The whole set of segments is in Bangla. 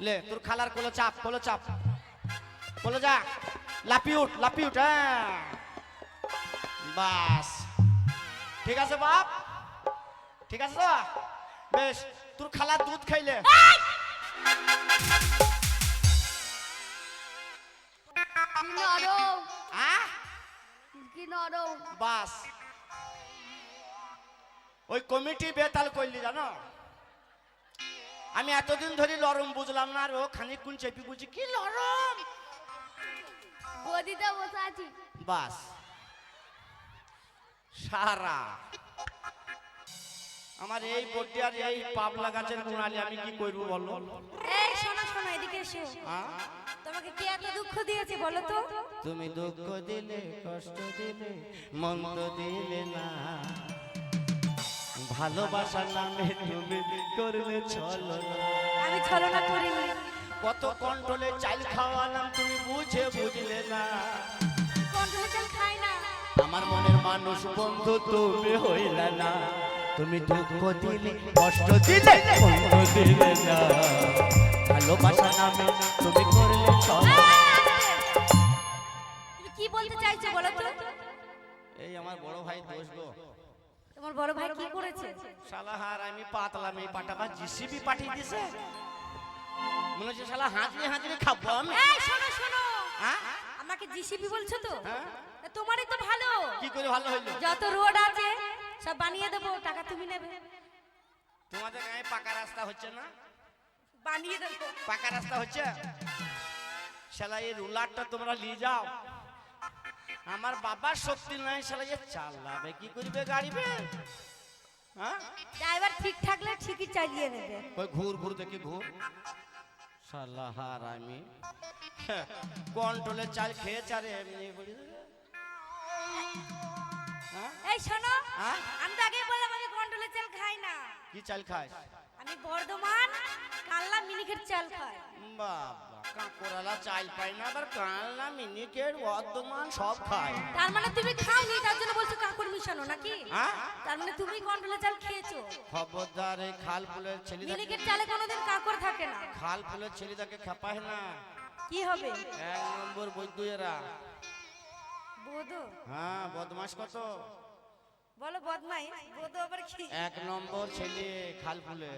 ले তোর খালার কোলো চাপ কোলো যা লাপি উঠ বাস ঠিক আছে বাপ ঠিক আছে তো বেশ তোর খালার দুধ খাইলে বাস ওই কমিটি বেতাল কইলি জানো আমি এতদিন ধরে লরম বুঝলাম না আর ও খানিকক্ষণ চেপি বুঝি কি লরম গদিতে বসে আছি বাস সারা আমার এই বড্ডি আর এই পাবলা গাছের গুণালি আমি কি করব বলো এই শোনো শোনো এদিকে এসো তোমাকে কে এত দুঃখ দিয়েছে বলো তো তুমি দুঃখ দিলে কষ্ট দিলে মন তো দিলে না ভালোবাসার নামে তুমি করলে ছলনা আমি ছলনা করিনি কত কন্ট্রোলে চাল খাওয়ালাম তুমি বুঝলে না কন্ট্রোলে চাল খাই না আমার মনের মানুষ বন্ধু তুমি হইলে না তুমি দুঃখ দিলে কষ্ট দিলে কষ্ট দিলে না ভালোবাসার নামে তুমি করলে ছলনা তুমি কি বলতে চাইছো বলো তো এই আমার বড় ভাই দোষ গো তোমার বড় ভাই কি করেছে শালা হার আমি পাতলাম এই পাটাবা জিসিবি পাঠিয়ে দিয়েছে মনে হচ্ছে শালা হাঁচড়ে খাবো আমি এই শোনো শোনো হ্যাঁ আমাকে জিসিবি বলছো তো হ্যাঁ তোমারই তো ভালো কি করে ভালো হইলো যত রোড আছে সব বানিয়ে দেবো টাকা তুমি নেবে তোমাদের গায়ে পাকা রাস্তা হচ্ছে না বানিয়ে দেবো পাকা রাস্তা হচ্ছে শালা এই রুলারটা তোমরা নিয়ে যাও আমার বাবার শক্তি নাই শালা এ চালাবে কি করবে গাড়ি বে হ্যাঁ ড্রাইভার ঠিক থাকলে ঠিকই চালিয়ে নেবে ওই ঘুর দেখি ঘুর শালা হার আমি কন্ট্রোলে চাল খেয়ে চারে এমনি বলি এই শোনো হ্যাঁ আমি তো আগেই বললাম আমি কন্ট্রোলে চাল খাই না কি চাল খায় আমি বর্ধমান কাল্লা মিনিকেট চাল খাই বাবা কাঁকড়ালা চাল পাই না আবার কাঁকড়া মিনিকেট বর্ধমান সব খায় তার মানে তুমি খাওনি তার জন্য বলছো কাঁকড় মিশানো নাকি হ্যাঁ তার মানে তুমি কন্ট্রোলে চাল খেয়েছো খবরদার এই খাল ফুলের ছেলে মিনিকেট চালে কোনোদিন কাঁকড় থাকে না খাল ফুলের ছেলেটাকে খেপায় না কি হবে এক নম্বর বৈদ্যুয়েরা বোধো হ্যাঁ বদমাস কত বলো বদমাই বোধো আবার কি এক নম্বর ছেলে খাল ফুলে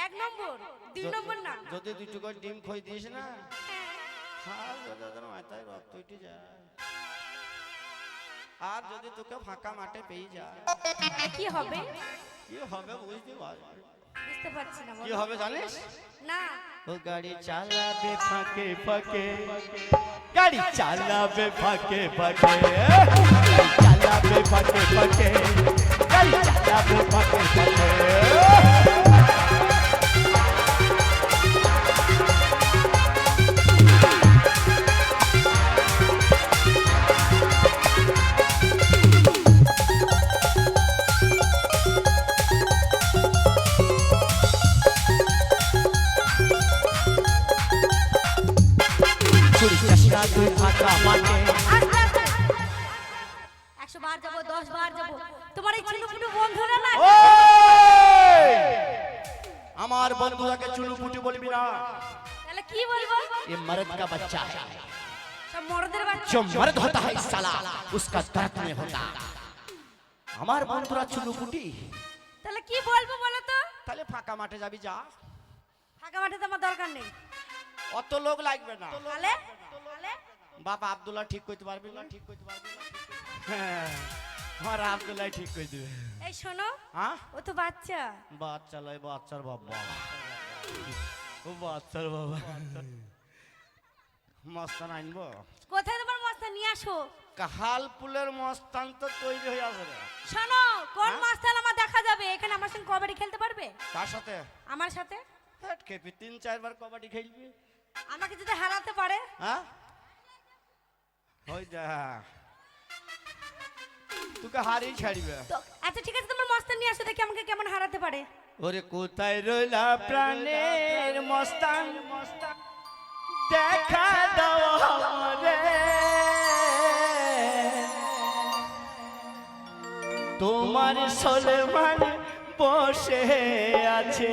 এক নম্বর দুই নম্বর না যদি দুটো করে ডিম খই দিস না মাথায় রক্ত উঠে যায় আর যদি তোকে ফাঁকা মাঠে পেয়ে যায় কি হবে কি হবে বুঝতে পারবি বুঝতে পারছি না কি হবে জানিস না ও গাড়ি চালাবে ফাঁকে ফাঁকে গাড়ি চালাবে ফাঁকে ফাঁকে চালাবে ফাঁকে ফাঁকে গাড়ি চালাবে ফাঁকে ফাঁকে আমার বন্ধুটাকে চুনুপুটি বলবি না তাহলে কি বলবো ये मर्द का बच्चा है সব মরদের বাচ্চা जो मर्द होता है साला उसका दर्द में होता আমার বন্ধুরা চুনুপুটি তাহলে কি বলবো বলো তো তাহলে ফাঁকা মাঠে যাবি যা ফাঁকা মাঠে তো আমার দরকার নেই অত লোক লাগবে না তাহলে তাহলে বাবা আব্দুল্লাহ ঠিক করতে পারবি না ঠিক করতে পারবি না হ্যাঁ আর আব্দুল্লাহ ঠিক করে দিবে এই শোনো হ্যাঁ ও তো বাচ্চা বাচ্চা লয় বাচ্চার বাবা ও বাচ্চার বাবা মস্তান আনবো কোথায় তোমার মস্তা নিয়ে আসো কাহাল পুলের মস্তান তো তৈরি হয়ে আছে রে শোনো কোন মস্তান আমার দেখা যাবে এখানে আমার সঙ্গে কবাডি খেলতে পারবে কার সাথে আমার সাথে খেপি 3-4 বার কবাডি খেলবি আমাকে যদি হারাতে পারে হ্যাঁ হই যা তোকে হারিয়ে ছাড়বে তো আচ্ছা ঠিক আছে তোমার মস্তান নিয়ে আসো দেখি আমাকে কেমন হারাতে পারে ওরে কোথায় রইলা প্রাণের মস্তান দেখা দাও আমারে তোমার সলমান বসে আছে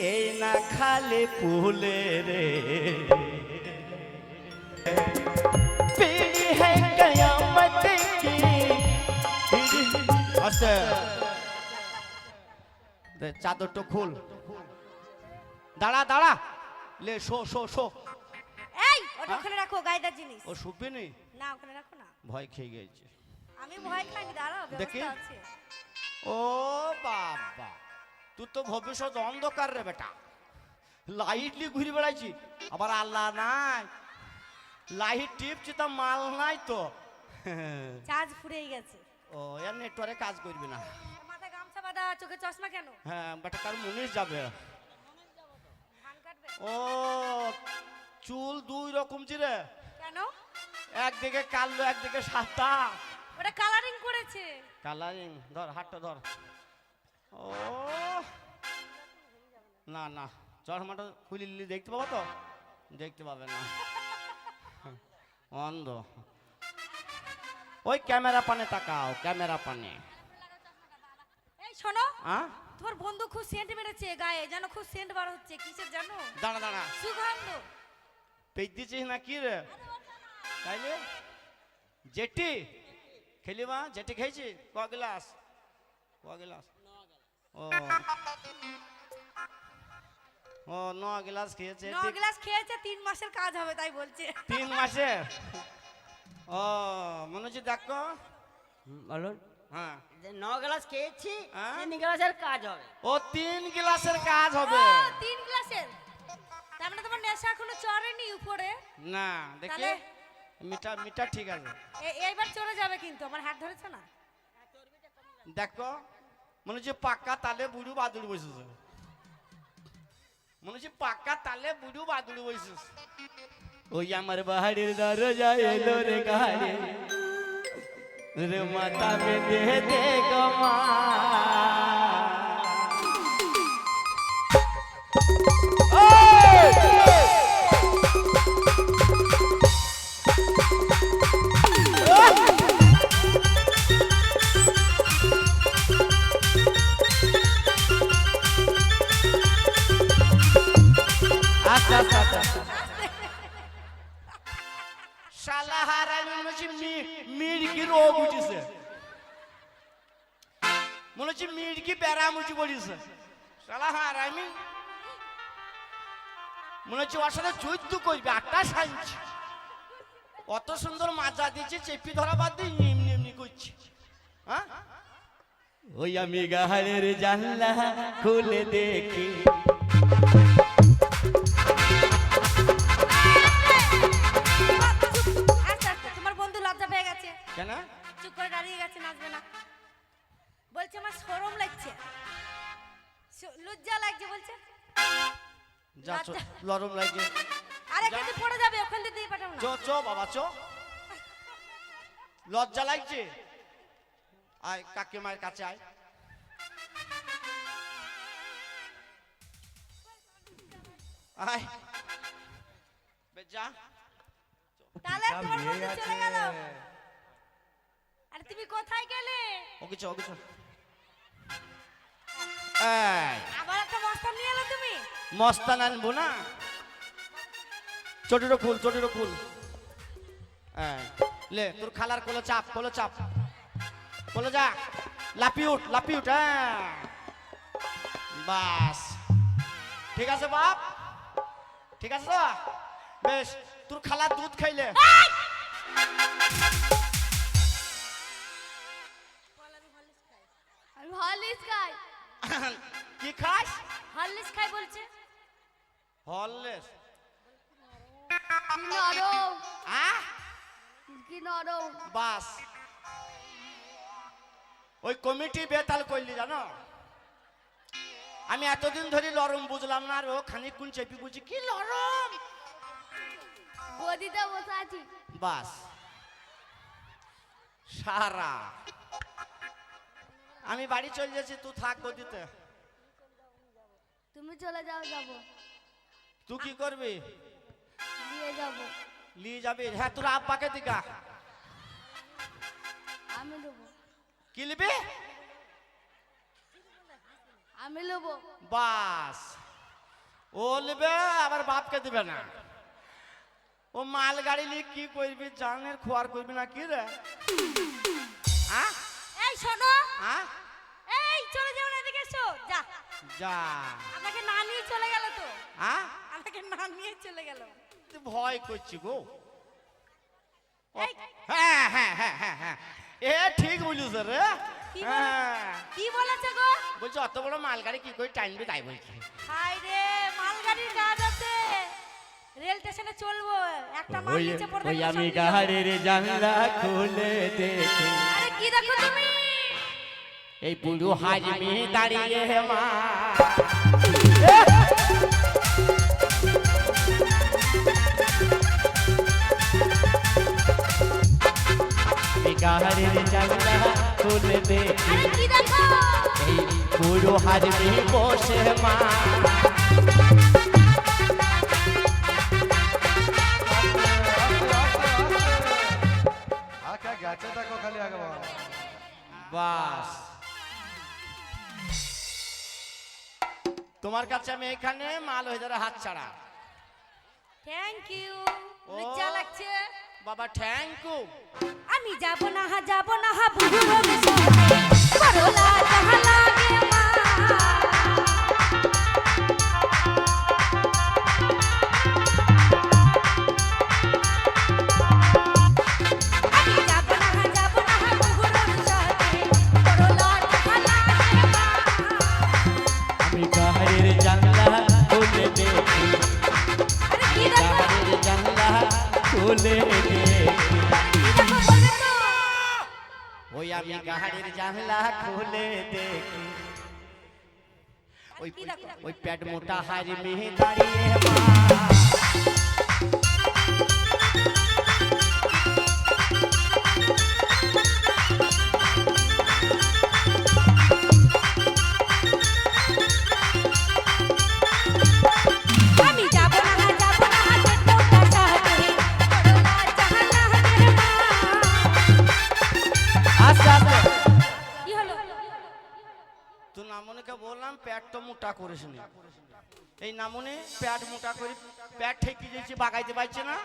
এই না খালি ফুলে রে पीड़ी है कयामत की আস্তে দে চাদরটা খুল দাঁড়া দাঁড়া লে শো শো শো এই ওটা ওখানে রাখো গাইদার জিনিস ও শুবি নি না ওখানে রাখো না ভয় খেয়ে গেছে আমি ভয় খাইনি দাঁড়াও দেখি। ব্যবস্থা আছে ও বাবা তুই তো ভবিষ্যৎ অন্ধকার রে বেটা লাইটলি ঘুরে বেড়াইছি আবার আল্লাহ নাই লাইট টিপছি তা মাল নাই তো চার্জ ফুরিয়ে গেছে ও এর নেটওয়ার্কে কাজ করবি না মাথায় গামছা বাঁধা চোখে চশমা কেন হ্যাঁ বেটা কার মুনিশ যাবে ধান কাটবে ও চুল দুই রকম রে কেন একদিকে কালো একদিকে সাদা ওটা কালারিং করেছে কালারিং ধর হাতটা ধর ও না না চশমাটা খুলিলি দেখতে পাবো তো দেখতে পাবে না অন্ধ ওই ক্যামেরা পানে তাকাও ক্যামেরা পানে এই শোনো হ্যাঁ তোমার বন্ধু খুব সেন্ট মেরেছে গায়ে যেন খুব সেন্ট বার হচ্ছে কিসের জানো দাঁড়া দাঁড়া সুগন্ধ পেজ দিছিস না কি রে তাইলে জেটি খেলিবা জেটি খেয়েছি ক গ্লাস ও ও 9 গ্লাস খেয়েছে 9 গ্লাস খেয়েছে 3 মাসের কাজ হবে তাই বলছে 3 মাসে ও মনে হচ্ছে দেখো বলুন হ্যাঁ যে 9 গ্লাস খেয়েছি হ্যাঁ? 3 গ্লাসের কাজ হবে ও 3 গ্লাসের কাজ হবে 3 গ্লাসের তার মানে তোমার নেশা এখনো চড়েনি উপরে না দেখি তাহলে? মিঠা মিঠা ঠিক আছে এইবার চলে যাবে কিন্তু আমার হাত ধরেছে না দেখো মনে হচ্ছে পাক্কা তালে বুড়ু বাদুড় বসেছে মনে হচ্ছে পাক্কা তালে বুড়ু বাদুড় বসেছে ওই আমার বাহারের দরজা এলো রে গাড়ি রে মাথা বেঁধে দে গমা আচ্ছা আচ্ছা আচ্ছা শালা হারামি মনে হচ্ছে মিড়কি রোগ উঠেছে মনে হচ্ছে মিড়কি ব্যারাম উঠে পড়েছে শালা হারামি মনে হচ্ছে ওর সাথে যুদ্ধ করবে আটটা সাইজ অত সুন্দর মাজা দিয়েছে চেপি ধরা বাদ দিয়ে এমনি এমনি করছে হ্যাঁ ওই আমি গাহারের জানলা খুলে দেখি আচ্ছা আচ্ছা তোমার বন্ধু লজ্জা পেয়ে গেছে কেন চুপ করে দাঁড়িয়ে গেছে নাচবে না বলছে আমার শরম লাগছে লজ্জা লাগছে বলছে যা চো লরম লাগে আরে কিন্তু পড়ে যাবে ওখান দিয়ে পাঠাবো না চো চো বাবা চো লজ্জা লাগছে আয় কাকিমার কাছে আয় আয় বেজা তাহলে তোমার বন্ধু চলে গেল আরে তুমি কোথায় গেলে ওকে চো এই আবার একটা মস্তান নিয়ে এলো তুমি মস্তান আনবো না ছোটটো খুল এই লে তোর খালার কোলে চাপ কোলে যা লাপি উঠ হ্যাঁ বাস ঠিক আছে বাপ ঠিক আছে তো বেশ তোর খালার দুধ খাইলে আমি হরলিক্স খাই কি খাস হরলিক্স খাই বলছে হরলেস কি নরম আহ কি নরম বাস ওই কমিটি বেতাল করলি জানো আমি এতদিন ধরে লরম বুঝলাম না আর ও খানিকক্ষণ চেপি বুঝি কি লরম গদিতে বসে আছি বাস সারা আমি বাড়ি চলে যাচ্ছি তুই থাক গদিতে তুমি চলে যাও যাবো তুই কি করবি দিয়ে যাবো নিয়ে যাবি হ্যাঁ তোর আব্বাকে দিকা আমি নেবো কি নিবি আমি নেবো বাস ও নেবে আবার বাপকে দিবে না। ও মাল গাড়ি নিয়ে কি করবি জানের খোয়ার করবি না কি রে? এই শোনো, আ এই চলে যাও না, এদিকে এসো। যা যা আমাকে না নিয়ে চলে গেল তো, আ আমাকে না নিয়ে চলে গেল। তুই ভয় করছি গো। এই, হ্যাঁ হ্যাঁ হ্যাঁ হ্যাঁ হ্যাঁ এ ঠিক বলিস রে। কি বলে- হ্যাঁ কি বলেছে গো? বলছি অত বড় মাল গাড়ি কি করে টাইমবি তাই বলছি। হাই রে, মালগাড়ির কাজ আছে, রেল স্টেশনে চলবো, একটা মাল নিচে পড়বে। ওই আমি গাড়ির জানলা খুলে দেখি আরে কি দেখো তুমি? এই বুড়ো হাজমি দাঁড়িয়ে মা। এই গাড়ির জানলা খুলে দেখি আরে কি দেখো? এই বুড়ো হাজমি বসে মা। আচ্ছা গেছে দেখো খালি আগে বাবা। বাস তোমার কাছে আমি এখানে মাল হয়ে যাবে হাত ছাড়া। থ্যাংক ইউ, ও। লজ্জা লাগছে। বাবা থ্যাংক ইউ। আমি যাব না হা, যাব না হা, বুড়ো হবে করলা যাহা লাগে মা। আমি যাব না হা, যাব না হা, বুড়োর সাথে করলা যাহা লাগে মা। আমি গাড়ির জানলা খুলে দেখি আরে কি দেখো? গাড়ির জানলা খুলে দেখি কি দেখো বলবে তো? ওই আমি গাড়ির জানলা খুলে দেখি ওই কি দেখো? ওই পেট মোটা হাড়ি মেহে দাঁড়িয়ে মা। আমি যাব না হা, যাব না হা, পেটটা সাথে করলা যাহা লাগে মা। আস্তে আস্তে কি হলো? তুই নামনিকে বললাম পেট তো মোটা করিস নি। এই নামনি পেট মোটা করে পেট ঠেকি দিয়েছি বাগাইতে পারছে না।